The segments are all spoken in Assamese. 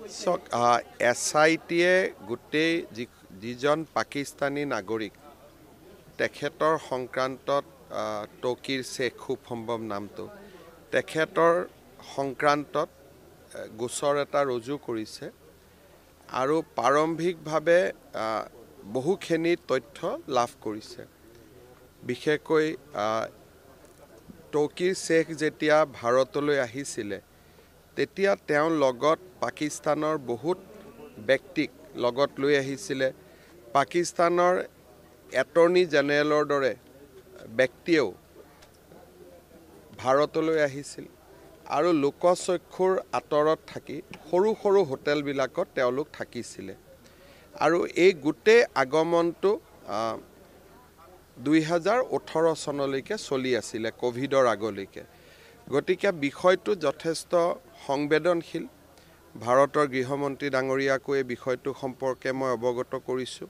চাওক SITয়ে গোটেই যিজন পাকিস্তানী নাগৰিক তেখেতৰ সংক্ৰান্তত তৌকিৰ শেখ খুব সম্ভৱ নামটো তেখেতৰ সংক্ৰান্তত গোচৰ এটা ৰুজু কৰিছে আৰু প্ৰাৰম্ভিকভাৱে বহুখিনি তথ্য লাভ কৰিছে। বিশেষকৈ তৌকিৰ শেখ যেতিয়া ভাৰতলৈ আহিছিলে তেতিয়া তেওঁৰ লগত পাকিস্তানৰ বহুত ব্যক্তিক লগত লৈ আহিছিলে। পাকিস্তানৰ এটৰ্নি জেনেৰেলৰ দৰে ব্যক্তিয়েও ভাৰতলৈ আহিছিল আৰু লোকচক্ষুৰ আঁতৰত থাকি সৰু সৰু হোটেলবিলাকত তেওঁলোক থাকিছিলে আৰু এই গোটেই আগমনটো 2018 চনলৈকে চলি আছিলে, কোভিডৰ আগলৈকে। গতিকে বিষয়টো যথেষ্ট সংবেদনশীল। ভাৰতৰ গৃহমন্ত্ৰী ডাঙৰীয়াকো এই বিষয়টো সম্পৰ্কে মই অৱগত কৰিছোঁ।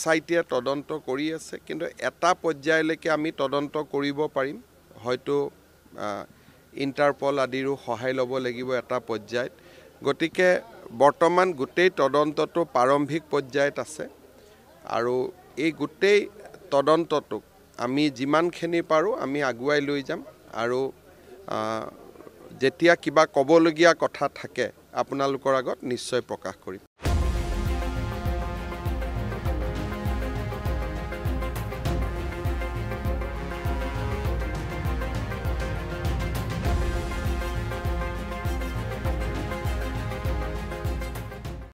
SITয়ে তদন্ত কৰি আছে, কিন্তু এটা পৰ্যায়লৈকে আমি তদন্ত কৰিব পাৰিম। হয়তো ইণ্টাৰপল আদিৰো সহায় ল'ব লাগিব এটা পৰ্যায়ত। গতিকে বৰ্তমান গোটেই তদন্তটো প্ৰাৰম্ভিক পৰ্যায়ত আছে আৰু এই গোটেই তদন্তটোক আমি যিমানখিনি পাৰোঁ আমি আগুৱাই লৈ যাম আৰু যেতিয়া কিবা ক'বলগীয়া কথা থাকে আপোনালোকৰ আগত নিশ্চয় প্ৰকাশ কৰিম।